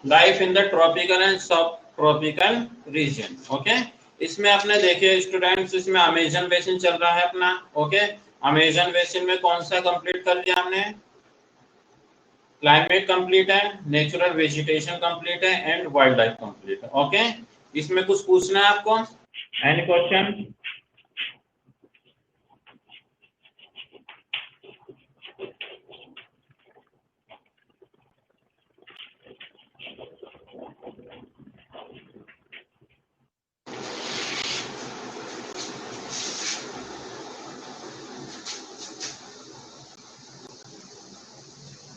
Life in the tropical and सब tropical region. Okay, इसमें आपने देखिए स्टूडेंट्स, इसमें अमेजन बेसिन चल रहा है अपना। ओके, अमेजन बेसिन में कौन सा कंप्लीट कर लिया हमने? क्लाइमेट कंप्लीट है, नेचुरल वेजिटेशन कंप्लीट है एंड वाइल्ड लाइफ कंप्लीट है। ओके, इसमें कुछ पूछना है आपको? Any question?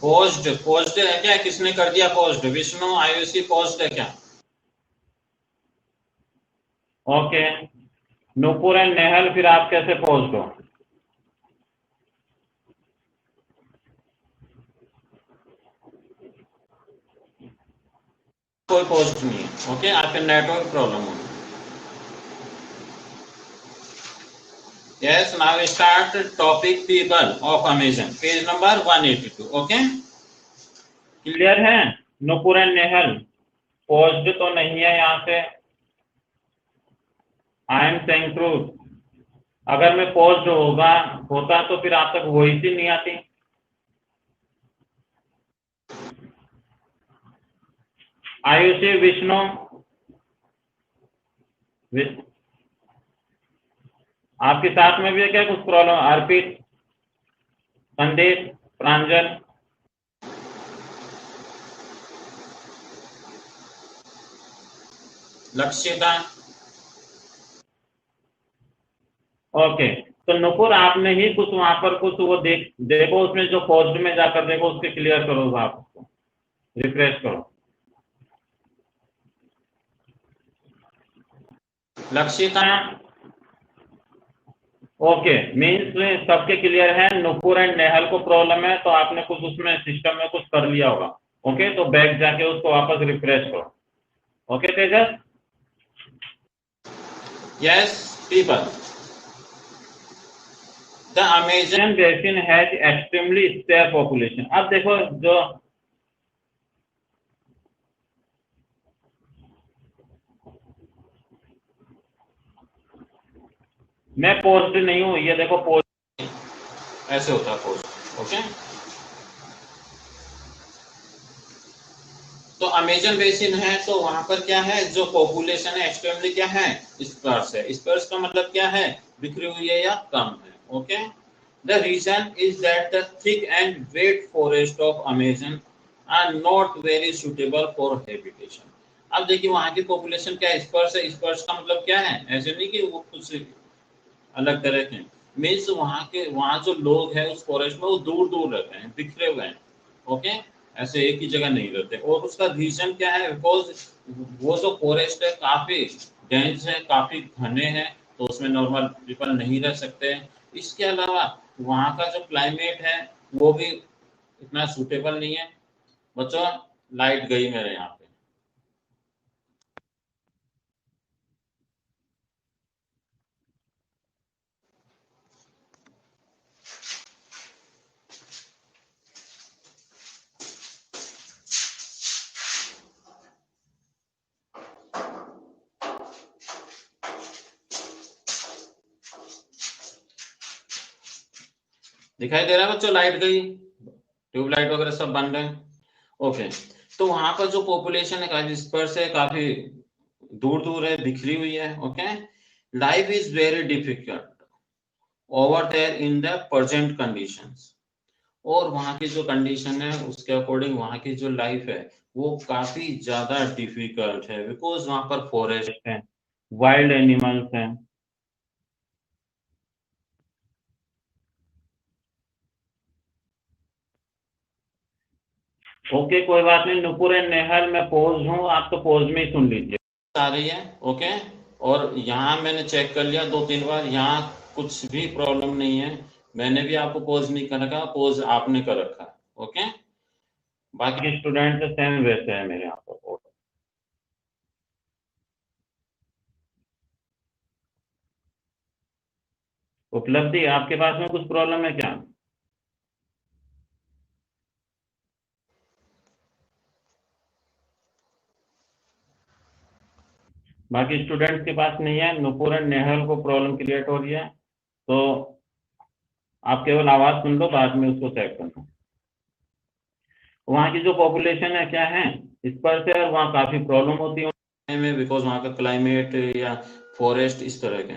पोस्ड, पोस्ड है क्या? किसने कर दिया पोस्ड? विष्णु आयुषी पोस्ड है क्या? ओके, नूपुर एंड नेहल, फिर आप कैसे पोस्ड हो? कोई पोस्ट नहीं है। ओके, आपके नेटवर्क प्रॉब्लम होगी। Yes, now we start topic people of Amazon, page number 182. Okay, clear है? नूपुर एंड नेहल पोस्ड तो नहीं है यहाँ से। आई एम सेइंग ट्रूथ, अगर मैं पोस्ड होता तो फिर आप तक वॉइस ही नहीं आती। आयुषी, विष्णु, आपके साथ में भी है क्या कुछ प्रॉब्लम? अर्पित, संदेश, प्रांजल, लक्ष्यता। ओके, तो नुपुर आपने ही कुछ वहां पर कुछ वो देखो उसमें जो पोस्ट में जाकर देखो, उसके क्लियर करो, आप उसको रिफ्रेश करो। लक्ष्यता, ओके, मीन्स सबके क्लियर है। नुपुर एंड नेहल को प्रॉब्लम है, तो आपने कुछ उसमें सिस्टम में कुछ कर लिया होगा। ओके, तो बैक जाके उसको वापस रिफ्रेश करो। Okay Tejas? Yes people, the Amazon basin has extremely spare population. अब देखो, जो मैं पोस्ट नहीं हूं, ये देखो पोस्ट ऐसे होता है पोस्ट। ओके, तो अमेजन बेसिन है, तो वहां पर क्या है, जो पॉपुलेशन है एक्सट्रीमली क्या है? स्पर्स है। स्पर्स का मतलब क्या है? बिखरी हुई है या कम है। Okay, the reason is that the thick and wet forest of Amazon are not very suitable for habitation. अब देखिए वहां की पॉपुलेशन क्या है? स्पर्स है। स्पर्स का मतलब क्या है? ऐसे नहीं कि वो कुछ अलग तरह के, मीन्स वहाँ जो लोग हैं उस फॉरेस्ट में वो दूर दूर रहते हैं, बिखरे हुए हैं। ओके, ऐसे एक ही जगह नहीं रहते। और उसका रीजन क्या है? बिकॉज वो जो फॉरेस्ट है काफी डेंस है, काफी घने हैं, तो उसमें नॉर्मल पीपल नहीं रह सकते। इसके अलावा वहाँ का जो क्लाइमेट है वो भी इतना सूटेबल नहीं है। बच्चों, लाइट गई मेरे यहाँ पे। दिखाई दे रहा है बच्चों? लाइट गई, ट्यूबलाइट वगैरह सब बन रहे हैं। ओके, तो वहां पर जो पॉपुलेशन है काफी स्पर्स है, काफी दूर दूर है, बिखरी हुई है। Okay, life is very difficult over there in the present conditions. और वहाँ की जो कंडीशन है उसके अकॉर्डिंग वहाँ की जो लाइफ है वो काफी ज्यादा डिफिकल्ट है, बिकॉज वहां पर फॉरेस्ट है, वाइल्ड एनिमल्स हैं। ओके, कोई बात नहीं। नुपुर एंड नेहल मैं पोज हूँ, आप तो पोज में ही सुन लीजिए। आ रही है। ओके, और यहाँ मैंने चेक कर लिया 2-3 बार, यहाँ कुछ भी प्रॉब्लम नहीं है। मैंने भी आपको पोज नहीं कर रखा, पोज आपने कर रखा है। ओके, बाकी स्टूडेंट सेम वैसे है मेरे यहाँ पर। उपलब्धि, आपके पास में कुछ प्रॉब्लम है क्या? बाकी स्टूडेंट्स के पास नहीं है। नुपुर एंड नेहल को प्रॉब्लम क्रिएट हो रही है, तो आप केवल आवाज सुन लो, बाद में उसको चेक करना। वहाँ की जो पॉपुलेशन है क्या है इस पर से, और वहाँ काफी प्रॉब्लम होती है में, बिकॉज वहाँ का क्लाइमेट या फॉरेस्ट इस तरह के।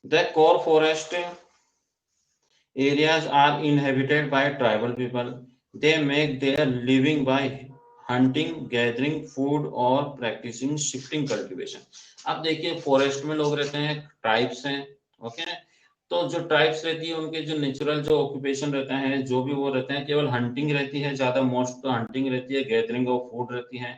The core forest areas are inhabited by tribal people. They make their living by hunting, gathering food और practicing shifting cultivation. अब देखिए फॉरेस्ट में लोग रहते हैं, ट्राइब्स हैं, ओके। तो जो ट्राइब्स रहती है उनके जो नेचुरल जो ऑक्यूपेशन रहता है, जो भी वो रहते हैं, केवल हंटिंग रहती है ज्यादा, मोस्ट तो हंटिंग रहती है, गैदरिंग ऑफ फूड रहती है,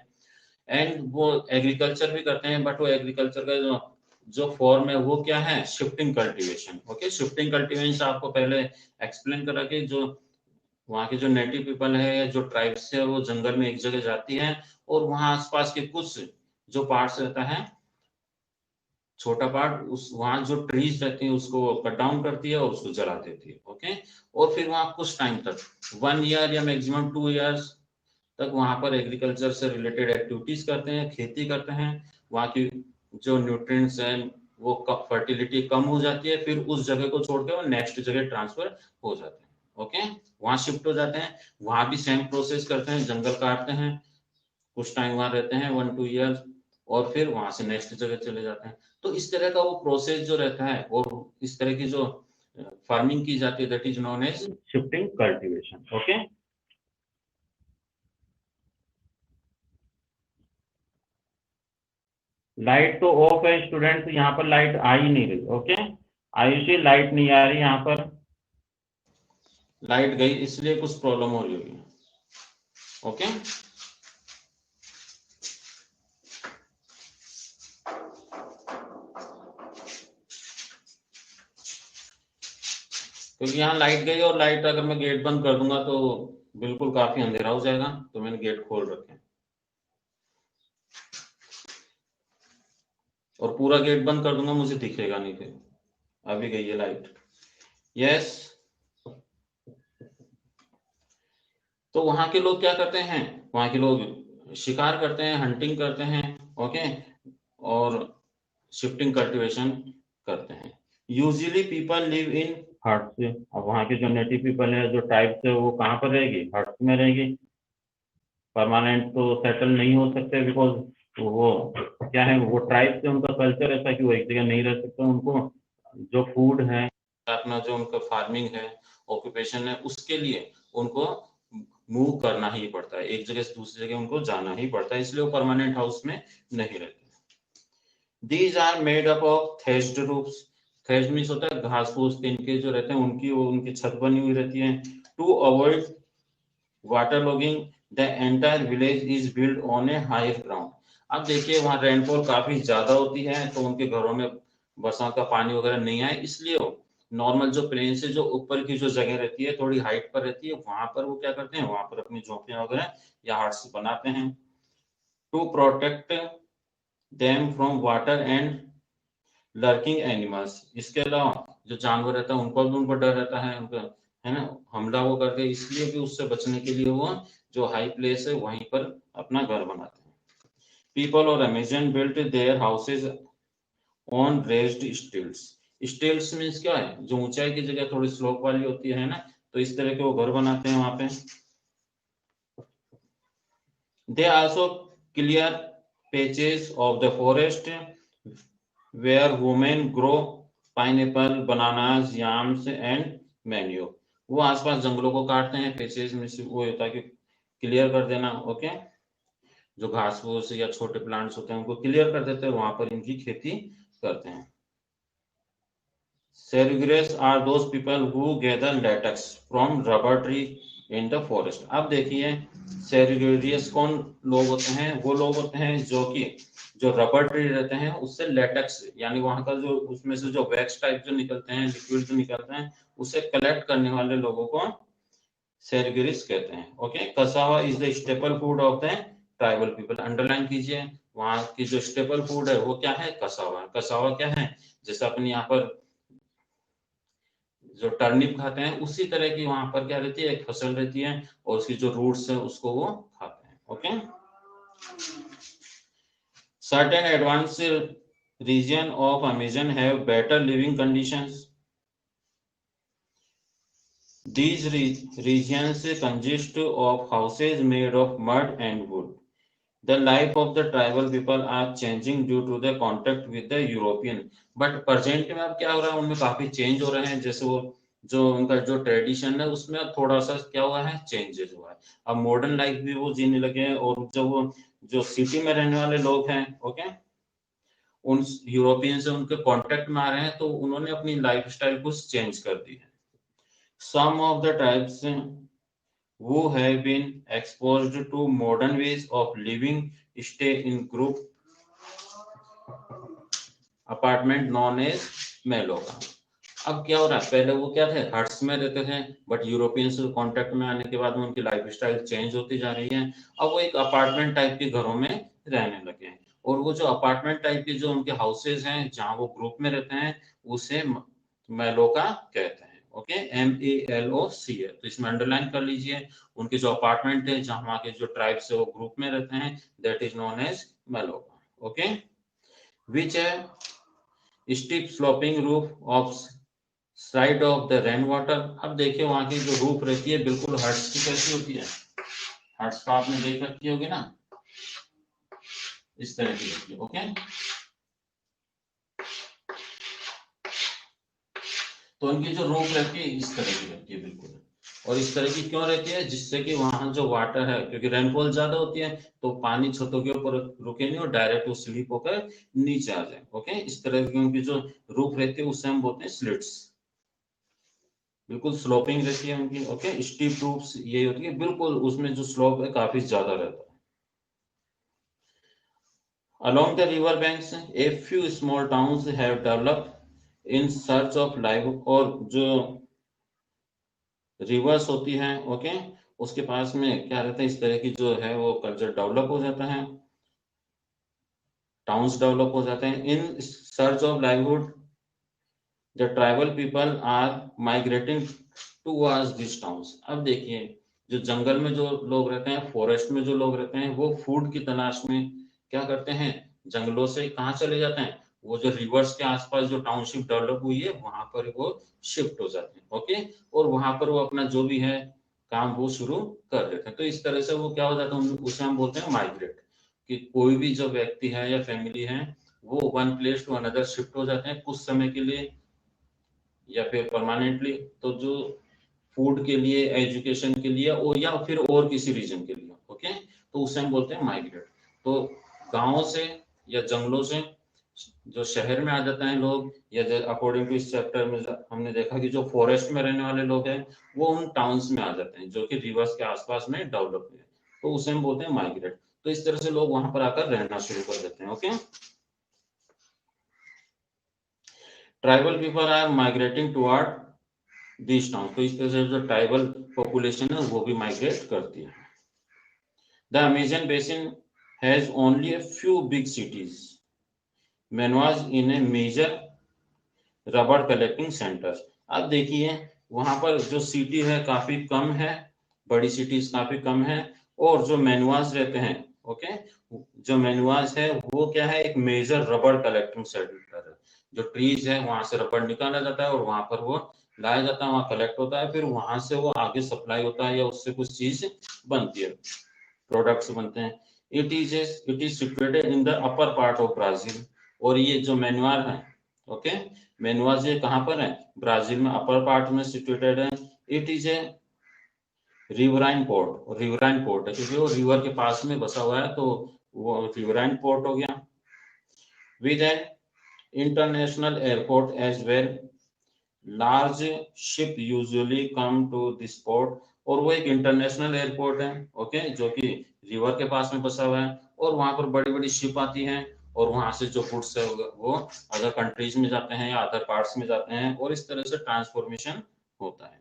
एंड वो एग्रीकल्चर भी करते हैं, बट वो एग्रीकल्चर का जो फॉर्म है वो क्या है, shifting cultivation. Okay, shifting cultivation आपको पहले एक्सप्लेन करा कि जो वहाँ के जो नेटिव पीपल है, जो ट्राइब्स है, वो जंगल में एक जगह जाती है और वहाँ आसपास के कुछ जो पार्ट्स रहता है, छोटा पार्ट, उस वहाँ जो ट्रीज रहती है उसको कट डाउन करती है और उसको जला देती है। ओके, और फिर वहाँ कुछ टाइम तक 1 ईयर या मैक्सिमम 2 ईयर्स तक वहां पर एग्रीकल्चर से रिलेटेड एक्टिविटीज करते हैं, खेती करते हैं। वहाँ की जो न्यूट्रिएंट्स हैं वो फर्टिलिटी कम हो जाती है, फिर उस जगह को छोड़ के वो नेक्स्ट जगह ट्रांसफर हो जाते हैं। ओके, वहां शिफ्ट हो जाते हैं, वहां भी सेम प्रोसेस करते हैं, जंगल काटते हैं, कुछ टाइम वहां रहते हैं 1-2 ईयर, और फिर वहां से नेक्स्ट जगह चले जाते हैं। तो इस तरह का वो प्रोसेस जो रहता है, और इस तरह की जो फार्मिंग की जाती है, that is known as shifting cultivation. Okay, light तो ऑफ है स्टूडेंट्स, यहाँ पर लाइट आ ही नहीं रही। ओके, आयुषी लाइट नहीं आ रही, यहाँ पर लाइट गई, इसलिए कुछ प्रॉब्लम हो रही होगी। ओके, क्योंकि यहाँ लाइट गई, और लाइट अगर मैं गेट बंद कर दूंगा तो बिल्कुल काफी अंधेरा हो जाएगा, तो मैंने गेट खोल रखे, और पूरा गेट बंद कर दूंगा मुझे दिखेगा नहीं फिर। अभी गई है लाइट, यस। तो वहां के लोग क्या करते हैं, वहां के लोग शिकार करते हैं, हंटिंग करते हैं, ओके, और शिफ्टिंग कल्टीवेशन करते हैं। Usually people live in huts. अब वहाँ के जो नेटिव पीपल है, जो ट्राइब्स है, वो कहाँ पर रहेगी, हट्स में रहेगी। परमानेंट तो सेटल नहीं हो सकते, बिकॉज वो क्या है, वो ट्राइब से उनका कल्चर ऐसा कि वो एक जगह नहीं रह सकते। उनको जो फूड है, अपना जो उनका फार्मिंग है, ऑक्यूपेशन है, उसके लिए उनको मूव करना ही पड़ता है, एक जगह से दूसरी जगह उनको जाना ही पड़ता है, इसलिए वो परमानेंट हाउस में नहीं रहते। These are made up of thatched roofs. Thatched means होता है घास फूस, इनके जो रहते हैं उनकी वो उनकी छत बनी हुई रहती है। To avoid waterlogging, the entire village is built on a higher ground. अब देखिए वहाँ रेनफॉल काफी ज्यादा होती है, तो उनके घरों में बरसात का पानी वगैरह नहीं आए, इसलिए नॉर्मल जो प्लेन से जो ऊपर की जो जगह रहती है, थोड़ी हाइट पर रहती है, वहां पर वो क्या करते हैं, वहां पर अपनी झोंपड़ियां वगैरह या हट्स बनाते हैं। To protect them from water and lurking animals. इसके अलावा जो जानवर रहता है उनको भी, उनको डर रहता है, उनका है ना, हमला वो करते हैं, इसलिए भी उससे बचने के लिए वो जो हाई प्लेस है वहीं पर अपना घर बनाते हैं। पीपल और Amazon built their houses on raised stilts. Stilts means क्या है, जो ऊंचाई की जगह थोड़ी स्लोप वाली होती है ना, तो इस तरह के वो घर बनाते हैं वहां पे। They also clear patches of the forest where women grow pineapple, bananas, yams and manure. वो आसपास जंगलों को काटते हैं, पेचेस में से वो होता है कि क्लियर कर देना। ओके, जो घास फूस या छोटे प्लांट्स होते हैं उनको क्लियर कर देते हैं, वहां पर इनकी खेती करते हैं। Cerebrius are those people who gather latex from rubber tree in the forest. अब देखिए सेरिब्रियस कौन लोग होते हैं, वो लोग होते हैं जो कि जो रबर ट्री रहते हैं उससे लेटेक्स, यानी वहां का जो उसमें से जो वैक्स टाइप जो निकलते हैं, लिक्विड जो निकलते हैं, उसे कलेक्ट करने वाले लोगों को सेरिब्रियस कहते हैं। Okay, cassava is the staple food of the tribal people. Underline कीजिए, वहां की जो स्टेपल फूड है वो क्या है, कसावा। कसावा क्या है, जैसे अपने यहाँ पर जो टर्निप खाते हैं, उसी तरह की वहां पर क्या रहती है, एक फसल रहती है, और उसकी जो रूट्स है उसको वो खाते हैं। Okay, Certain advanced region of Amazon have better living conditions. These regions consist of houses made of mud and wood. The life of the tribal people are changing due to the contact with the European. But present में अब क्या हो रहा है, उनमें काफी change हो रहे हैं। जैसे वो जो उनका जो ट्रेडिशन है उसमें अब थोड़ा सा क्या हुआ है, चेंजेस हुआ है। अब मॉडर्न लाइफ भी वो जीने लगे हैं, और जो वो जो सिटी में रहने वाले लोग हैं, ओके, उन यूरोपियन से उनके कांटेक्ट में आ रहे हैं, तो उन्होंने अपनी लाइफस्टाइल कुछ चेंज कर दी है। Some of the tribes who have been exposed to modern ways of living stay in group apartment known as मेलोका। अब क्या हो रहा है, पहले वो क्या थे, हट्स में रहते थे, बट यूरोपियन से कांटेक्ट में आने के बाद में उनकी लाइफस्टाइल चेंज होती जा रही है। अब वो एक अपार्टमेंट टाइप के घरों में रहने लगे हैं, और वो जो अपार्टमेंट टाइप के जो उनके हाउसेज हैं जहाँ वो ग्रुप में रहते हैं, उसे मेलोका कहते हैं। ओके, MELOC है, तो इसमें अंडरलाइन कर लीजिए। उनके जो अपार्टमेंट है जहाँ वहाँ के जो ट्राइब्स है वो ग्रुप में रहते हैं, that is known as maloca. Okay, which है steep sloping roof of side of the rain water. अब देखिए वहां की जो रूफ रहती है बिल्कुल हर्ट्स की कैसी होती है, हर्ट्स का आपने देख रखी होगी ना, इस तरह की रहती है। ओके, तो उनकी जो रूफ रहती है इस तरह की रहती है बिल्कुल, और इस तरह की क्यों रहती है, जिससे कि वहां जो वाटर है, क्योंकि रेनफॉल ज्यादा होती है तो पानी छतों के ऊपर रुके नहीं और डायरेक्ट वो स्लिप होकर नीचे आ जाए। ओके, इस तरह की उनकी जो रूफ रहती है उससे हम बोलते हैं स्लिट्स। बिल्कुल स्लोपिंग रहती है उनकी। ओके, स्टीप रूफ्स ये होती है, बिल्कुल उसमें जो स्लोप है काफी ज्यादा रहता है। Along the river banks, a few small towns have developed in search of life, और जो रिवर्स होती है, ओके, उसके पास में क्या रहता है, इस तरह की जो है वो कल्चर डेवलप हो जाता है, टाउन्स डेवलप हो जाते हैं। In search of livelihood the tribal people are migrating towards this towns. अब देखिए जो जंगल में जो लोग रहते हैं, फॉरेस्ट में जो लोग रहते हैं, वो फूड की तलाश में क्या करते हैं, जंगलों से कहाँ चले जाते हैं, वो जो रिवर्स के आसपास जो टाउनशिप डेवलप हुई है वहां पर वो शिफ्ट हो जाते हैं। ओके, और वहां पर वो अपना जो भी है काम वो शुरू कर देते हैं। तो इस तरह से वो क्या हो जाता है, उसे हम बोलते हैं माइग्रेट, कि कोई भी जो व्यक्ति है या फैमिली है वो one place to another shift हो जाते हैं कुछ समय के लिए या फिर परमानेंटली। तो जो फूड के लिए, एजुकेशन के लिए, और या फिर और किसी रीजन के लिए। ओके, तो उसे हम बोलते हैं माइग्रेट। तो गांवों से या जंगलों से जो शहर में आ जाते हैं लोग, या अकॉर्डिंग टू इस चैप्टर में हमने देखा कि जो फॉरेस्ट में रहने वाले लोग हैं वो उन टाउन्स में आ जाते हैं जो कि रिवर्स के आसपास में डेवलप हुए, तो उसे हम बोलते हैं माइग्रेट। तो इस तरह से लोग वहां पर आकर रहना शुरू कर देते हैं। Okay, tribal people are migrating toward this town. तो इस तरह से जो ट्राइबल पॉपुलेशन है वो भी माइग्रेट करती है। The Amazon basin has only a few big cities, Manaus in a major rubber collecting centres. अब देखिए वहां पर जो सिटी है काफी कम है, बड़ी सिटीज काफी कम है, और जो मेनवाज रहते हैं, ओके, जो मेनवाज है वो क्या है, एक मेजर रबर कलेक्टिंग सेंटर है। जो ट्रीज है वहां से रबर निकाला जाता है और वहां पर वो लाया जाता है, वहां कलेक्ट होता है, फिर वहां से वो आगे सप्लाई होता है या उससे कुछ चीज बनती है, प्रोडक्ट्स बनते हैं। It is situated in the upper part of Brazil. और ये जो मेनुआर है, ओके, मेनुआर ये कहाँ पर है, ब्राजील में अपर पार्ट में सिचुएटेड है। It is a riverine port, और रिवराइन पोर्ट है क्योंकि वो रिवर के पास में बसा हुआ है, तो वो रिवराइन पोर्ट हो गया। With an international airport as well, large ship usually come to this port. और वो एक इंटरनेशनल एयरपोर्ट है, ओके, जो कि रिवर के पास में बसा हुआ है, और वहां पर बड़ी बड़ी शिप आती हैं, और वहां से जो गुड्स है वो अदर कंट्रीज में जाते हैं या अदर पार्ट्स में जाते हैं, और इस तरह से ट्रांसफॉर्मेशन होता है।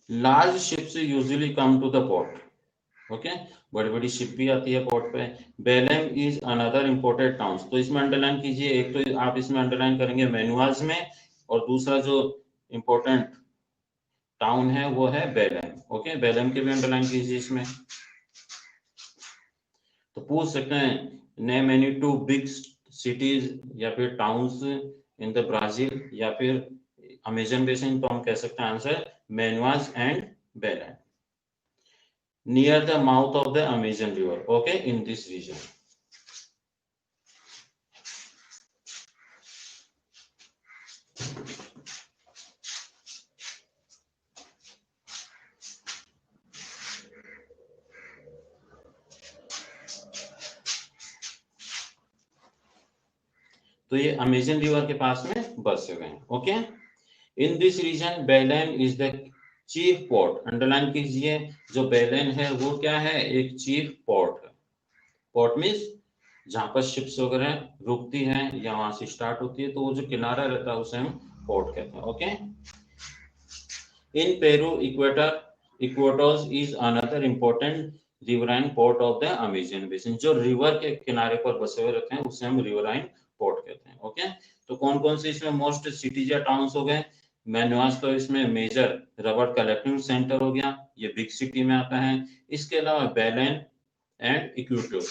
Large ships usually come to the port, okay, बड़ी बड़ी शिप भी आती है पोर्ट पे। Belem is another imported town. तो इसमें अंडरलाइन कीजिए, एक तो आप इसमें अंडरलाइन करेंगे मैनुअल्स में, और दूसरा जो इंपोर्टेंट टाउन है वो है बेलेम। ओके, बेलेम के भी अंडरलाइन कीजिए इसमें। तो पूछ सकते हैं name any two big cities या फिर टाउन्स इन द ब्राजील या फिर अमेजन बेसिन, तो हम कह सकते हैं answer Manaus and Belem near the mouth of the Amazon river, okay, in this region. तो ये अमेजन रिवर के पास में बसे हुए हैं, okay. In this region Belem is the chief port, underline कीजिए, जो बेलेन है वो क्या है, एक चीफ पोर्ट है। पोर्ट मीन्स जहां पर शिप्स वगैरह रुकती हैं या वहां से स्टार्ट होती है, तो वो जो किनारा रहता है उसे हम पोर्ट कहते हैं, okay. In Peru Iquitos is another important riverine port of the Amazon basin, जो रिवर के किनारे पर बसे हुए रहते हैं उसे हम रिवराइन पोर्ट कहते हैं, ओके। तो कौन कौन से इसमें मोस्ट सिटीज या टाउन्स हो गए, मेनवास तो इसमें मेजर रबर कलेक्टिंग सेंटर हो गया, ये बिग सिटी में आता है। इसके अलावा बेलेन एंड इक्वेटोस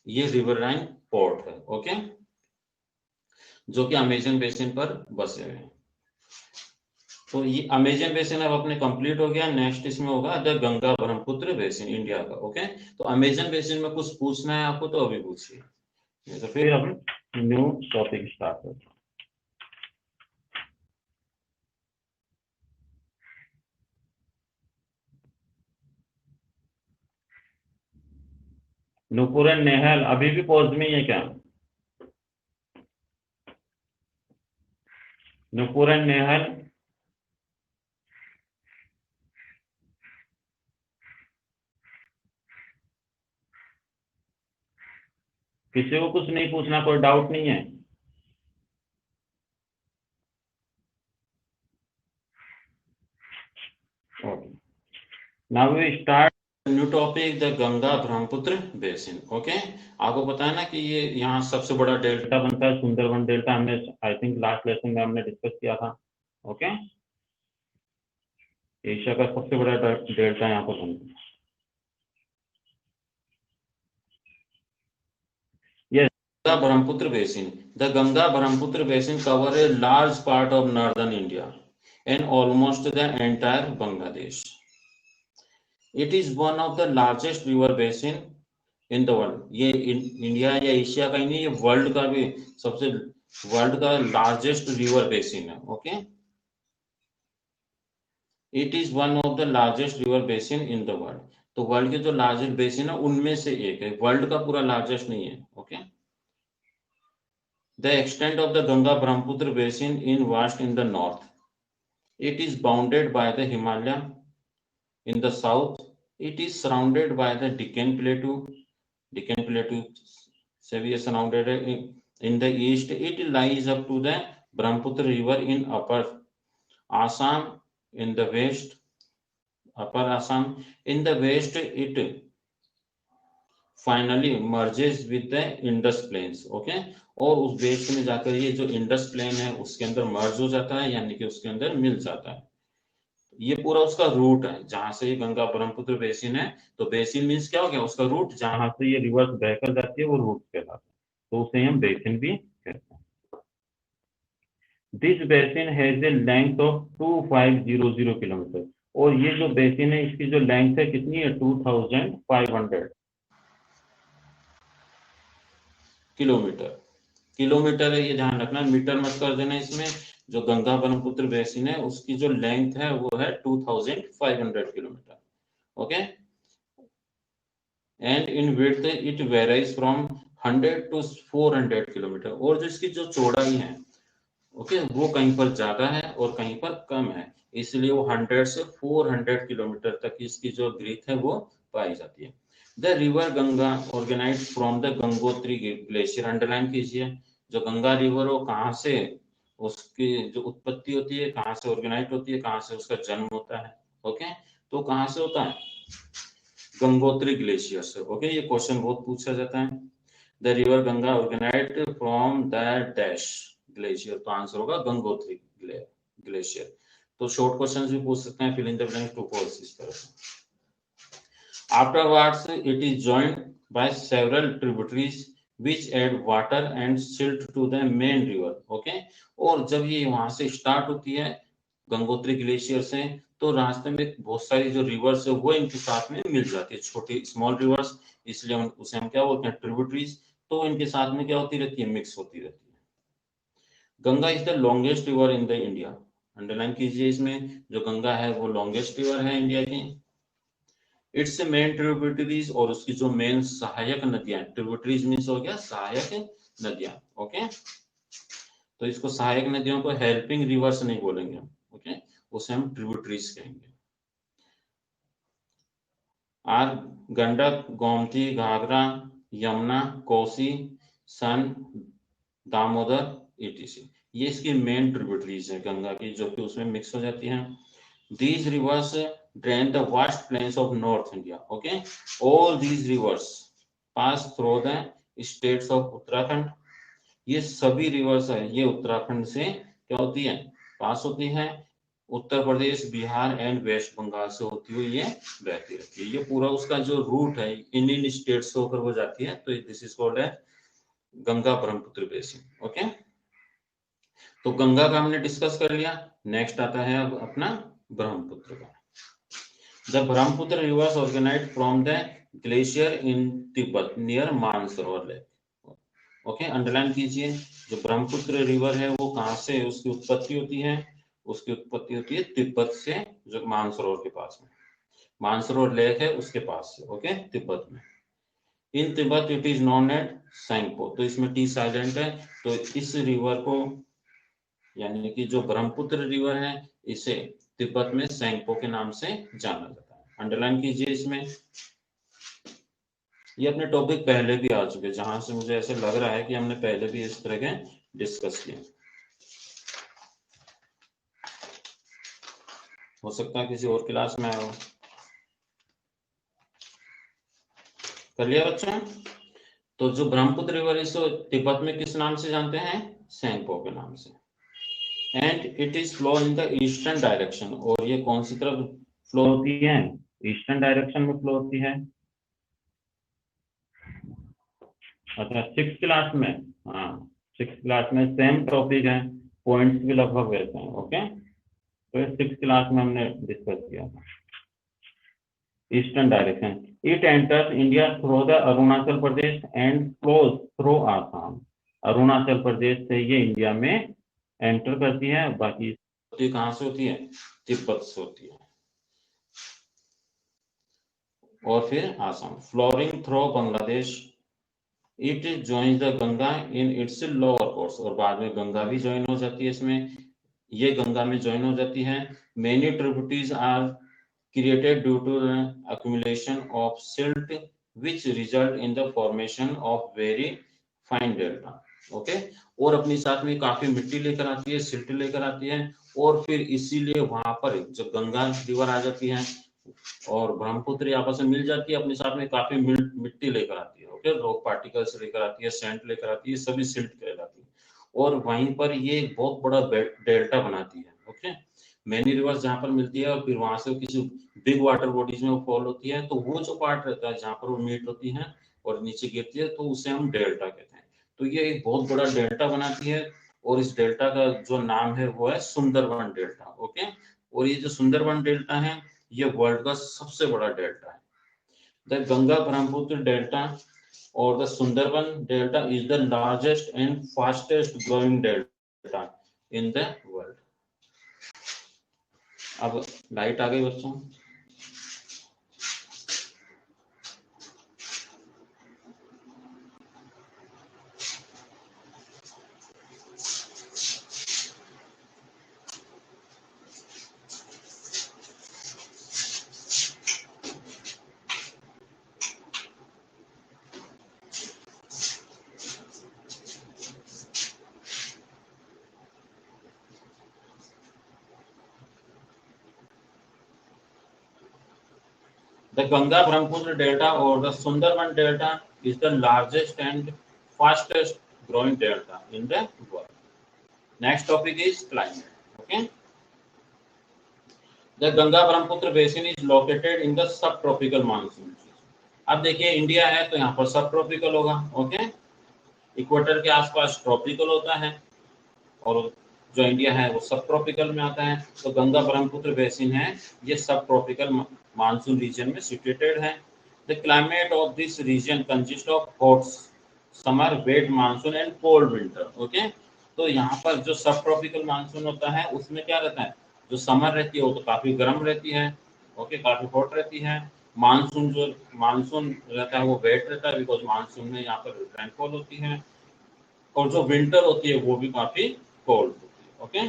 ये रिवराइन पोर्ट है, ओके, जो कि अमेजन बेसिन पर बसे हुए हैं। तो ये अमेजन बेसिन अब अपने कंप्लीट हो गया। नेक्स्ट इसमें होगा the Ganga Brahmaputra basin India का, ओके। तो अमेजन बेसिन में कुछ पूछना है आपको तो अभी पूछिए, तो फिर हम न्यू टॉपिक स्टार्ट करते हैं। नुपुर एंड नेहल अभी भी पॉज में ही है क्या? नुपुर एंड नेहल, किसी को कुछ नहीं पूछना, कोई डाउट नहीं है? Now we start new topic the Ganga Brahmaputra basin, okay. आपको पता है ना कि ये यहाँ सबसे बड़ा डेल्टा बनता है सुंदरबन डेल्टा, हमने आई थिंक लास्ट लेसन में हमने डिस्कस किया था, ओके। एशिया का सबसे बड़ा डेल्टा यहाँ पर बनता है। Ganga Brahmaputra basin. The Ganga Brahmaputra basin cover a large part of northern India and almost the entire Bangladesh. It is one of the largest river basin in the world. ये India या Asia का ही नहीं, ये world का भी सबसे world का largest river basin है, okay. It is one of the largest river basin in the world. तो वर्ल्ड के जो लार्जेस्ट बेसिन है उनमें से एक है, वर्ल्ड का पूरा लार्जेस्ट नहीं है, okay. The extent of the Ganga Brahmaputra basin is vast in the north. It is bounded by the Himalaya in the south. It is surrounded by the Deccan Plateau. Deccan Plateau se bhi surrounded in the east. It lies up to the Brahmaputra river in upper Assam in the west. Upper Assam in the west, it finally merges with the Indus plains, okay. और उस base में जाकर ये जो Indus plane है उसके अंदर मर्ज हो जाता है, यानी कि उसके अंदर मिल जाता है। ये पूरा उसका रूट है जहां से ये गंगा ब्रह्मपुत्र बेसिन है। तो बेसिन मीन्स क्या हो गया, उसका रूट जहां से ये रिवर्स बहकर जाती है वो रूट कहलाता है, तो उसे हम बेसिन भी कहते हैं। This basin has a length of 2500 kilometre, और ये जो बेसिन है इसकी जो लेंथ है कितनी है, 2500 किलोमीटर। किलोमीटर है, ये ध्यान रखना, मीटर मत कर देना इसमें। जो गंगा ब्रह्मपुत्र बेसिन है उसकी जो लेंथ है वो है 2500 kilometre, okay. And in width it varies from 100 to 400 kilometre, और जो इसकी जो चौड़ाई है, ओके, वो कहीं पर ज्यादा है और कहीं पर कम है, इसलिए वो 100 से 400 किलोमीटर तक इसकी जो ब्रीथ है वो पाई जाती है। The river Ganga organize from the Gangotri glacier, underline कीजिए, जो गंगा रिवर हो कहाँ से उसकी जो उत्पत्ति होती है, कहाँ से ऑर्गेनाइज होती है, कहाँ से उसका जन्म होता है, ओके। तो कहाँ से होता है, गंगोत्री ग्लेशियर से, ओके। ये क्वेश्चन बहुत पूछा जाता है। The river Ganga organize from the dash glacier, तो आंसर होगा गंगोत्री ग्लेशियर। तो शॉर्ट क्वेश्चंस भी पूछ सकते हैं, fill in the blank, true false, इस तरह से। Afterwards, it is joined by several tributaries which add water and silt to the main river. Okay, और जब ये वहां से स्टार्ट होती है गंगोत्री ग्लेशियर से, तो रास्ते में बहुत सारी जो रिवर्स है वो इनके साथ में मिल जाती है, छोटी स्मॉल रिवर्स, इसलिए उसे हम क्या बोलते हैं, ट्रिब्यूटरीज। तो इनके साथ में क्या होती रहती है, मिक्स होती रहती है। Ganga is the longest river in the India. Underline कीजिए, इसमें जो गंगा है वो लॉन्गेस्ट रिवर है इंडिया की। इट्स मेन ट्रिब्यूटरीज, और उसकी जो मेन सहायक नदियां, ट्रिब्यूटरीज मीन्स हो गया सहायक नदियां। ओके, तो इसको सहायक नदियों को हेल्पिंग रिवर्स नहीं बोलेंगे, ओके, उसे हम ट्रिब्यूटरीज कहेंगे। आर गंडक, गोमती, घाघरा, यमुना, कोसी, सन, दामोदर, ईटीसी, ये इसकी मेन ट्रिब्यूटरीज है गंगा की, जो कि उसमें मिक्स हो जाती हैं। These rivers drain the vast plains of North India. Okay, all these rivers pass through the states of Uttarakhand. ये सभी रिवर्स है, ये उत्तराखंड से क्या होती है, पास होती है। उत्तर प्रदेश, बिहार एंड वेस्ट बंगाल से होती हुई ये बहती रहती है। ये पूरा उसका जो रूट है इन स्टेट से होकर वो जाती है, तो दिस इज कॉल्ड है गंगा ब्रह्मपुत्र बेसिन। ओके, तो गंगा का हमने डिस्कस कर लिया। नेक्स्ट आता है अब अपना ब्रह्मपुत्र का। The Brahmaputra rivers organize from the glacier in Tibet near Mansarovar lake. Okay, underline कीजिए, जो ब्रह्मपुत्र रिवर है वो कहां से उसकी उत्पत्ति होती है, उसकी उत्पत्ति होती है तिब्बत से, जो मानसरोवर के पास में, मानसरोवर लेक है उसके पास से। ओके, तिब्बत में। In Tibet it is known as Tsangpo, तो इसमें टी साइलेंट है, तो इस रिवर को यानी कि जो ब्रह्मपुत्र रिवर है इसे तिब्बत में सैंगपो के नाम से जाना जाता है। अंडरलाइन कीजिए इसमें। ये अपने टॉपिक पहले भी आ चुके, जहां से मुझे ऐसे लग रहा है कि हमने पहले भी इस तरह के डिस्कस किए। हो सकता है किसी और क्लास में आया हो। कर लिया बच्चों? तो जो ब्रह्मपुत्र रिवर इसे तिब्बत में किस नाम से जानते हैं, सैंगपो के नाम से। And it is flow in the eastern direction, और ये कौन सी तरफ फ्लो होती है, ईस्टर्न डायरेक्शन में फ्लो होती है। अच्छा, 6th क्लास में, हाँ 6th क्लास में सेम टॉपिक है, पॉइंट्स भी लगभग वैसे हैं। ओके, तो 6th क्लास में हमने डिस्कस किया था eastern direction. It enters India through the Arunachal Pradesh and flows through Assam. Arunachal Pradesh से ये इंडिया में एंटर करती है, बाकी कहां से होती है, तिब्बत से होती है, और फिर Assam. Flooring through Bangladesh, it join the Ganga in its lower course, और बाद में गंगा भी ज्वाइन हो जाती है इसमें, ये गंगा में ज्वाइन हो जाती है। Many tributaries are created due to the accumulation of silt which result in the formation of very fine delta. Okay, और अपनी साथ में काफी मिट्टी लेकर आती है, सिल्ट लेकर आती है, और फिर इसीलिए वहां पर जब गंगा रिवर आ जाती है और ब्रह्मपुत्र आपस में मिल जाती है, अपने साथ में काफी मिट्टी लेकर आती है। ओके, रॉक पार्टिकल्स लेकर आती है, सैंड लेकर आती है, सभी सिल्ट कहलाती है, और वहीं पर ये एक बहुत बड़ा डेल्टा बनाती है। ओके, मैनी रिवर्स जहां पर मिलती है और फिर वहां से किसी बिग वाटर बॉडीज में फॉल होती है, तो वो जो पार्ट रहता है जहां पर वो मीट होती है और नीचे गिरती है, तो उसे हम डेल्टा कहते हैं। तो ये एक बहुत बड़ा डेल्टा बनाती है, और इस डेल्टा का जो नाम है वो है सुंदरबन डेल्टा। ओके, और ये जो सुंदरबन डेल्टा है ये वर्ल्ड का सबसे बड़ा डेल्टा है। द गंगा ब्रह्मपुत्र डेल्टा और the Sundarban delta is the largest and fastest growing delta in the world. अब लाइट आ गई बच्चों? The Ganga Brahmaputra Delta or the Sundarban Delta is the largest and fastest growing delta in the world. Next topic is climate. Okay. The Ganga Brahmaputra basin is located in the subtropical monsoon. अब देखिए India है तो यहाँ पर सब tropical होगा, okay. Equator के आसपास ट्रॉपिकल होता है और जो इंडिया है वो सब ट्रॉपिकल में आता है। तो गंगा ब्रह्मपुत्र बेसिन है, ये सब ट्रॉपिकल मानसून रीजन में सिचुएटेड है। The climate of this region consist of hot summer, wet monsoon and cold winter, okay. तो यहाँ पर जो सब ट्रॉपिकल मानसून होता है उसमें क्या रहता है, जो समर रहती है वो तो काफी गर्म रहती है, ओके, काफी हॉट रहती है। मानसून रहता है वो वेट रहता है, बिकॉज मानसून में यहाँ पर रेनफॉल होती है। और जो विंटर होती है वो भी काफी कोल्ड होती है, okay.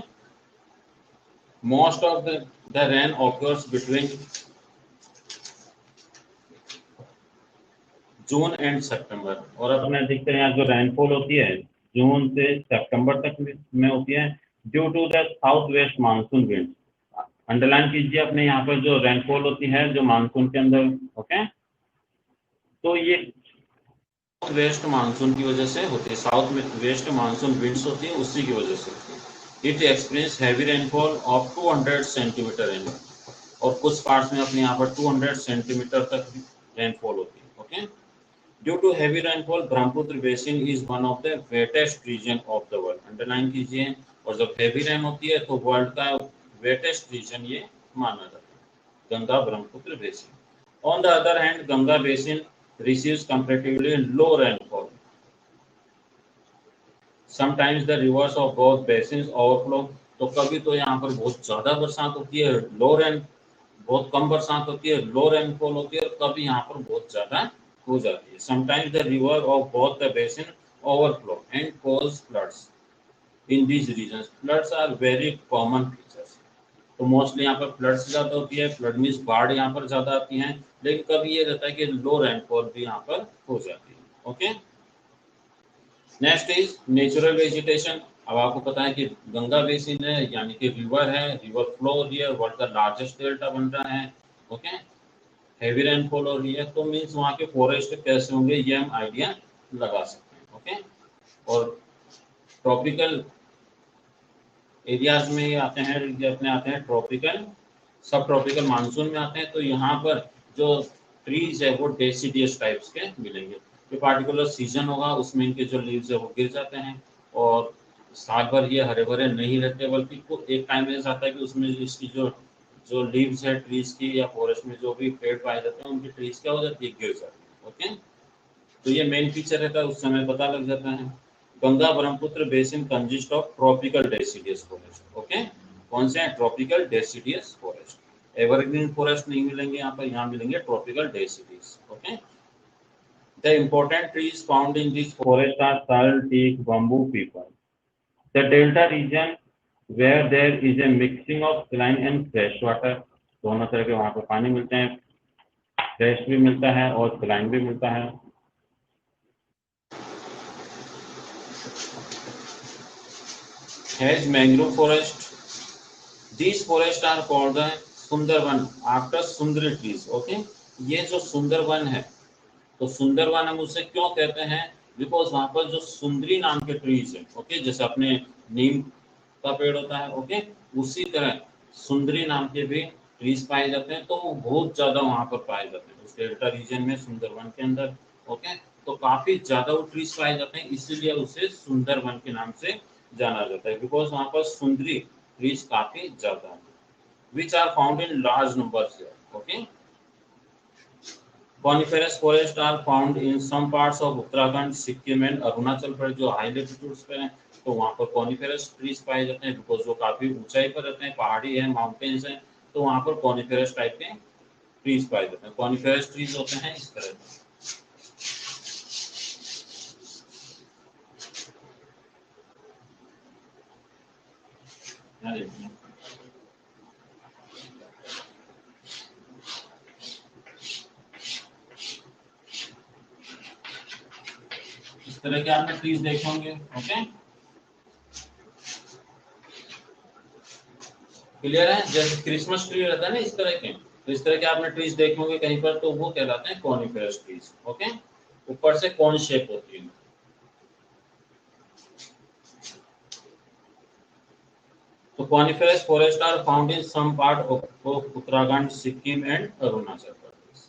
Most of the rain occurs between June and September. और अपने देखते हैं यहाँ जो रेनफॉल होती है जून से सितंबर तक में होती है, due to the south west monsoon wind. Underline कीजिए अपने यहाँ पर जो रेनफॉल होती है जो मानसून के अंदर, ओके, तो ये साउथ वेस्ट मानसून की वजह से होती है, साउथ वेस्ट मानसून विंड्स होती है उसी की वजह से होती है। It experience heavy rainfall of 200 centimetre and, और कुछ पार्ट्स में अपने यहाँ पर 200 सेंटीमीटर तक रेनफॉल होती है, okay. Due to heavy rainfall Brahmaputra basin is one of the wettest region of the world. Underline कीजिए, और जब हैवी रेन होती है तो वर्ल्ड का वेटेस्ट रीजन ये माना जाता है, Ganga Brahmaputra basin. On the other hand Ganga basin receives comparatively low rainfall. Sometimes the rivers of both basins overflow. तो कभी तो यहाँ पर बहुत ज्यादा बरसात होती है, बहुत कम बरसात होती है, लो रेनफॉल होती है, और कभी यहाँ पर बहुत ज्यादा हो जाती है। Sometimes the river of both the basin overflow and cause floods. In these regions, floods are very common features. तो मोस्टली यहाँ पर फ्लड्स ज्यादा होती है, फ्लड मीन्स बाढ़ यहाँ पर ज्यादा आती है, लेकिन कभी ये रहता है कि लो रेनफॉल भी यहाँ पर हो जाती है, okay. Next is natural vegetation. अब आपको पता है कि गंगा बेसिन है यानी कि रिवर है, रिवर फ्लो हो रही है, वर्ल्ड का लार्जेस्ट डेल्टा बन रहा है, ओके। हैवी रेनफॉल हो रही है तो मीन्स वहाँ के फॉरेस्ट कैसे होंगे ये हम आइडिया लगा सकते हैं, ओके। और ट्रॉपिकल एरियाज में ये आते हैं, ये अपने आते हैं ट्रॉपिकल, सब ट्रॉपिकल मानसून में आते हैं। तो यहाँ पर जो ट्रीज है वो डेसिडियस टाइप्स के मिलेंगे, जो पार्टिकुलर सीजन होगा उसमें इनके जो लीव्स है वो गिर जाते हैं, और साल भर ये हरे भरे नहीं रहते, बल्कि एक टाइम ऐसा आता है कि उसमें इसकी जो जो लीव्स है ट्रीज की या फॉरेस्ट में जो भी पेड़ पाए जाते हैं उनकी ट्रीज क्या हो जाती है, गिर जाती है, ओके। तो ये मेन फीचर रहता है, उस समय पता लग जाता है। Ganga Brahmaputra basin consist of tropical deciduous forest, okay. कौन से हैं, tropical deciduous forest. Evergreen forest नहीं मिलेंगे यहाँ पर, यहाँ मिलेंगे tropical deciduous, okay. The important trees found in this forest are sal, teak, bamboo, peepal. The delta region where there is a mixing of saline and fresh water, दोनों तरह के वहाँ पर पानी मिलते हैं, फ्रेश भी मिलता है और सलाइन भी मिलता है। Has mangrove forest. These forests are called the Sundarban after Sundari trees. Okay, ये जो सुंदरवन है, तो सुंदरवन हम उसे क्यों कहते हैं, बिकॉज वहां पर जो सुंदरी नाम के ट्रीज है, ओके, जैसे अपने नीम का पेड़ होता है, ओके, उसी तरह सुंदरी नाम के भी ट्रीज पाए जाते हैं, तो वो बहुत ज्यादा वहां पर पाए जाते हैं उस डेल्टा रीजन में, सुंदरवन के अंदर, ओके। तो काफी ज्यादा वो ट्रीज पाए जाते हैं, इसीलिए उसे सुंदरवन के नाम से जाना जाता है, बिकॉज वहां पर सुंदरी ट्रीज काफी ज्यादा है, which are found in large numbers, okay. Coniferous forests are found in some parts of Uttarakhand, Sikkim and Arunachal Pradesh, जो हाई लेटीट्यूड्स पे हैं तो वहाँ पर कॉनिफेरस ट्रीज पाए जाते हैं, बिकॉज वो काफी ऊंचाई पर रहते हैं, पहाड़ी है, माउंटेन्स हैं, तो वहाँ पर कॉनिफेरस टाइप के ट्रीज पाए जाते हैं। कॉनिफेरस ट्रीज होते हैं इस तरह के। इस तरह के आपने ट्रीज देखे होंगे, ओके, क्लियर है। जैसे क्रिसमस ट्री रहता है ना इस तरह के, तो इस तरह के आपने ट्रीज देखे होंगे कहीं पर, तो वो कहलाते हैं कॉनिफेरस ट्रीज, ओके। ऊपर से कौन शेप होती है। तो coniferous forests are found in some part of Uttarakhand, Sikkim and Arunachal Pradesh.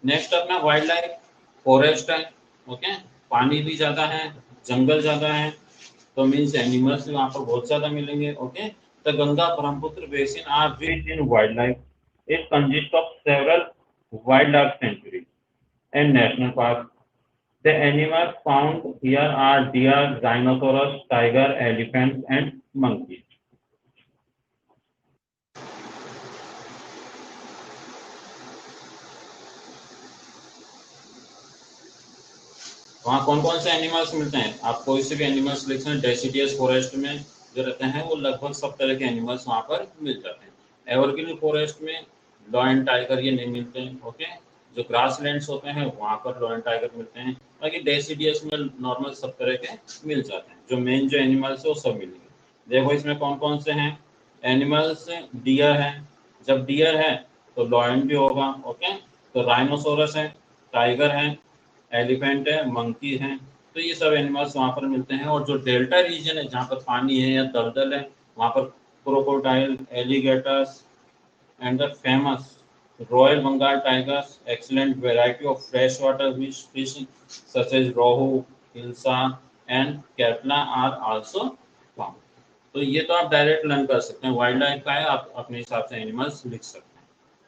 Next अपना वाइल्ड लाइफ, फॉरेस्ट है, ओके, पानी भी ज्यादा है, जंगल ज्यादा है, तो मीन्स एनिमल्स वहाँ पर बहुत ज्यादा मिलेंगे, okay. The Ganga Brahmaputra basin are rich in wild life, it consist of several wild life sanctuary and national park. The animals found here are deer, rhinoceros, tiger, elephants, and monkeys. वहाँ कौन कौन से animals मिलते हैं? आप कोई से भी एनिमल्स लिख सकते हैं। डेसिडियस फॉरेस्ट में जो रहते हैं वो लगभग सब तरह के एनिमल्स वहाँ पर मिल जाते हैं। एवरग्रीन फॉरेस्ट में लॉयन, टाइगर ये नहीं मिलते हैं, ओके। जो ग्रास लैंड्स होते हैं वहाँ पर लॉयन, टाइगर मिलते हैं। बाकी डेसिडियस में नॉर्मल सब तरह के मिल जाते हैं। जो मेन जो एनिमल्स है वो सब मिलेंगे। देखो इसमें कौन कौन से हैं एनिमल्स। डियर है, जब डियर है तो लॉयन भी होगा, ओके। तो राइनोसोरस है, टाइगर है, एलिफेंट है, मंकी है, तो ये सब एनिमल्स वहाँ पर मिलते हैं। और जो डेल्टा रीजन है जहाँ पर पानी है या दलदल है वहाँ पर crocodile, alligators and the famous royal Bengal tigers, excellent variety of fresh water fish such as rohu, hilsa and catla are also found. तो ये तो आप डायरेक्ट लर्न कर सकते हैं। वाइल्ड लाइफ का है, आप अपने हिसाब से एनिमल्स लिख सकते हैं।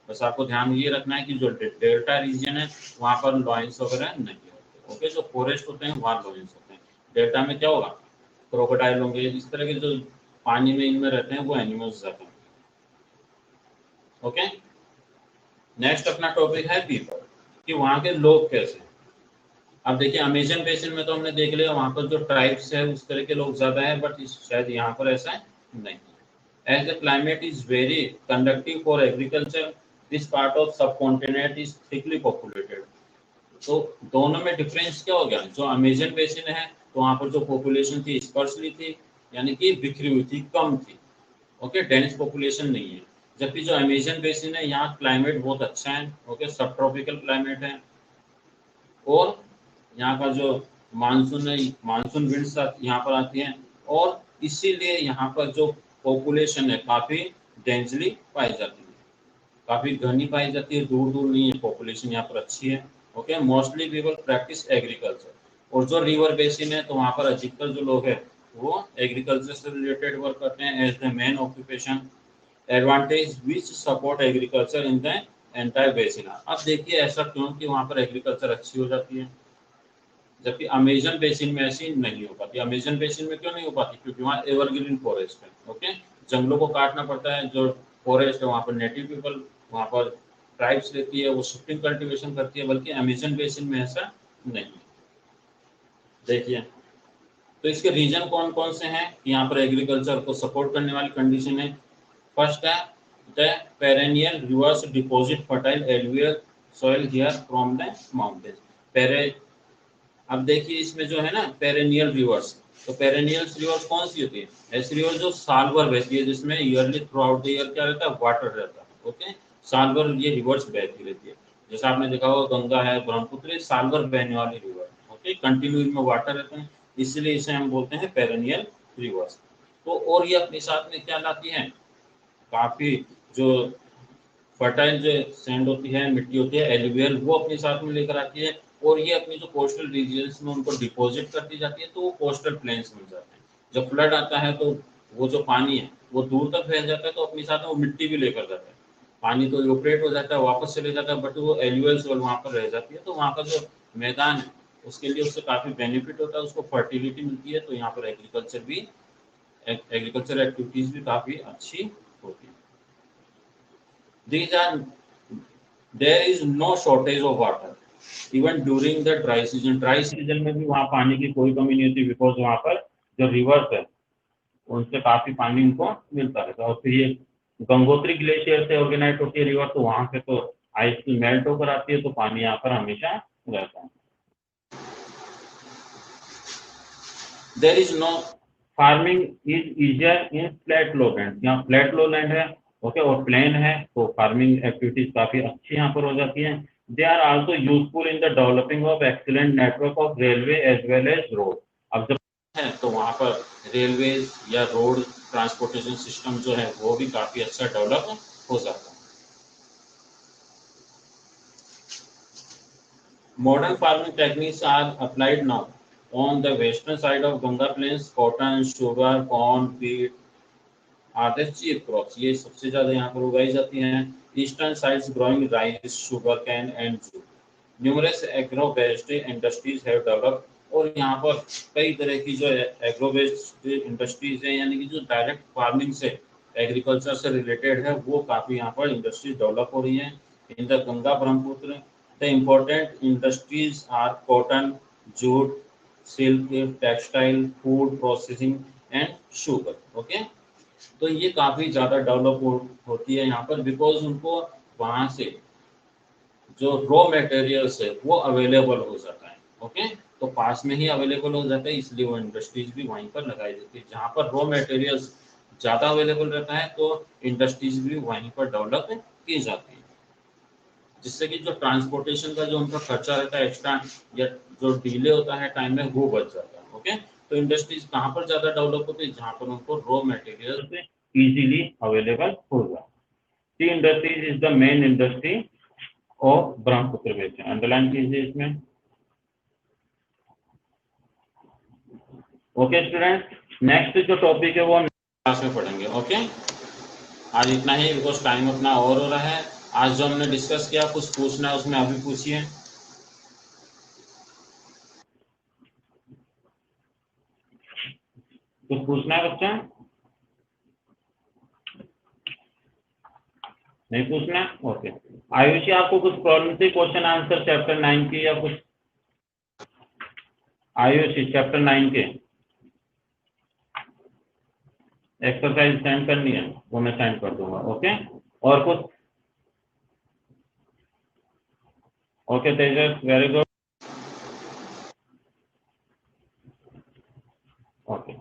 बस आपको ध्यान ये रखना है कि जो डेल्टा रीजन है वहाँ पर लॉयंस वगैरह नहीं होते, ओके। जो फॉरेस्ट होते हैं वहाँ लॉयंस होते हैं। डेल्टा में क्या होगा, क्रोकोडाइल होंगे, इस तरह के जो पानी में इनमें रहते हैं वो एनिमल्स रहते हैं, ओके। नेक्स्ट अपना टॉपिक है पीपल, कि वहाँ के लोग कैसे हैं। अब देखिए अमेजन बेसिन में तो हमने देख लिया वहाँ पर जो ट्राइब्स है उस तरह के लोग ज्यादा है, बट शायद यहाँ पर ऐसा नहीं। As the climate is very conducive for agriculture, this part of subcontinent is thickly populated. तो दोनों में डिफरेंस क्या हो गया? जो अमेजन बेसिन है तो वहाँ पर जो पॉपुलेशन थी स्पर्सली थी, यानी कि बिखरी हुई थी, कम थी, ओके, डेंस पॉपुलेशन नहीं है। जबकि जो अमेजन बेसिन है यहाँ क्लाइमेट बहुत अच्छा है, ओके, सब ट्रॉपिकल क्लाइमेट है। और यहाँ का जो मानसून है, मानसून विंड्स यहाँ पर आती हैं, और इसीलिए यहाँ पर जो पॉपुलेशन है काफी डेंसली पाई जाती है, काफी घनी पाई जाती है, दूर दूर नहीं है, पॉपुलेशन यहाँ पर अच्छी है, okay. Mostly people practice agriculture. और जो रिवर बेसिन है तो वहाँ पर अधिकतर जो लोग हैं वो एग्रीकल्चर से रिलेटेड वर्क करते हैं as the main occupation. Advantage which support agriculture in the entire basin. अब देखिए ऐसा क्यों कि वहाँ पर एग्रीकल्चर अच्छी हो जाती है, जबकि अमेजन बेसिन में ऐसी नहीं हो पाती। अमेजन बेसिन में क्यों नहीं हो पाती? क्योंकि वहाँ एवरग्रीन फॉरेस्ट है, ओके। जंगलों को काटना पड़ता है, जो फॉरेस्ट है वहाँ पर नेटिव पीपल, वहाँ पर ट्राइब्स रहती है, वो शिफ्टिंग कल्टीवेशन करती है, बल्कि अमेजन बेसिन में ऐसा नहीं। देखिए तो इसके रीजन कौन कौन से हैं कि यहाँ पर एग्रीकल्चर को सपोर्ट करने वाली कंडीशन है। फर्स्ट है the perennial reverse deposit fertile alluvial soil here from the mountain. अब देखिए इसमें जो है ना पेरेनियल रिवर्स, तो पेरेनियल रिवर्स कौन सी होती है? ऐसी रिवर जो साल भर बहती है, जिसमें yearly through out the year क्या रहता है, वाटर रहता है, ओके। साल भर ये रिवर्स बहती रहती है। जैसे आपने देखा होगा गंगा है, ब्रह्मपुत्र, साल भर बहने वाली रिवर, ओके, कंटिन्यू इनमें वाटर रहते हैं, इसलिए इसे हम बोलते हैं पेरेनियल रिवर्स। तो और ये अपने साथ में क्या लाती है, काफी जो फर्टाइल जो सैंड होती है, मिट्टी होती है, एलुवियल, वो अपने साथ में लेकर आती है, और ये अपनी जो कोस्टल रीजन्स में उनको डिपॉजिट करती जाती है, तो वो कोस्टल प्लेन्स मिल जाते हैं। जब फ्लड आता है तो वो जो पानी है वो दूर तक फैल जाता है, तो अपने साथ में वो मिट्टी भी लेकर जाता है। पानी तो इवोपरेट हो जाता है, वापस चले जाता है, बट वो एलुवियल सोल वहाँ पर रह जाती है। तो वहाँ का जो मैदान है उसके लिए उससे काफी बेनिफिट होता है, उसको फर्टिलिटी मिलती है। तो यहाँ पर एग्रीकल्चर एक्टिविटीज भी काफी अच्छी होती है। These are there is no shortage of water even during the dry season. Dry season में भी वहाँ पानी की कोई कमी नहीं होती, बिकॉज वहाँ पर जो रिवर्स है उनसे काफी पानी उनको मिलता रहता है। और फिर ये गंगोत्री ग्लेशियर से ऑर्गेनाइज होती है रिवर, तो वहाँ से तो आइस मेल्ट होकर आती है, तो पानी यहाँ पर हमेशा रहता है। There is no farming is easier in flat low land. यहाँ फ्लैट लो लैंड है, ओके, और प्लेन है, तो फार्मिंग एक्टिविटीज काफी अच्छी यहाँ पर हो जाती है। They are also useful in the developing of excellent network of railway as well as road. अब जब है तो वहाँ पर रेलवे या रोड ट्रांसपोर्टेशन सिस्टम जो है वो भी काफी अच्छा डेवलप हो जाता है। Modern farming techniques are applied now. On the western side of Ganga Plains, cotton, sugar, corn, wheat are the chief crops. ये सबसे ज्यादा यहाँ पर उगाई जाती हैं. Eastern sides growing rice, sugarcane and jute. Numerous agro-based industries have developed. और यहाँ पर कई तरह की जो एग्रो-बेस्ड इंडस्ट्रीज हैं, यानी कि जो डायरेक्ट फार्मिंग से, एग्रीकल्चर से रिलेटेड है, वो काफी यहाँ पर इंडस्ट्रीज डेवलप हो रही हैं. In the Ganga Brahmaputra the important industries are cotton, jute, silk, textile, food processing and sugar. Okay, तो ये काफी ज्यादा डेवलप होती है यहाँ पर, बिकॉज उनको वहां से जो रॉ मटेरियल्स है वो अवेलेबल हो जाता है. ओके, तो पास में ही अवेलेबल हो जाता है, इसलिए वो इंडस्ट्रीज भी वहीं पर लगाई जाती है. जहाँ पर रॉ मटेरियल्स ज्यादा अवेलेबल रहता है तो इंडस्ट्रीज भी वहीं पर डेवलप की जाती है, जिससे कि जो ट्रांसपोर्टेशन का जो उनका खर्चा रहता है एक्स्ट्रा, या जो डिले होता है टाइम में, वो बच जाता है. ओके, तो इंडस्ट्रीज कहाँ पर ज्यादा डेवलप होती है, जहाँ पर उनको रॉ मटेरियल इजीली अवेलेबल होगा. T industries is the main industry of Brahmaputra basin. Underline कीजिए इसमें. ओके स्टूडेंट, नेक्स्ट जो टॉपिक है वो क्लास में पढ़ेंगे. ओके, आज इतना ही, बिकॉज टाइम अपना ओवर हो रहा है. आज जो हमने डिस्कस किया, कुछ पूछना है उसमें अभी पूछिए. कुछ पूछना है बच्चा? नहीं पूछना? ओके. आयुषी, आपको कुछ प्रॉब्लम थी क्वेश्चन आंसर चैप्टर 9 की, या कुछ? आयुषी, चैप्टर 9 के एक्सरसाइज सेंड करनी है, वो मैं सेंड कर दूंगा. ओके, और कुछ? ओके तेजस, वेरी गुड. ओके.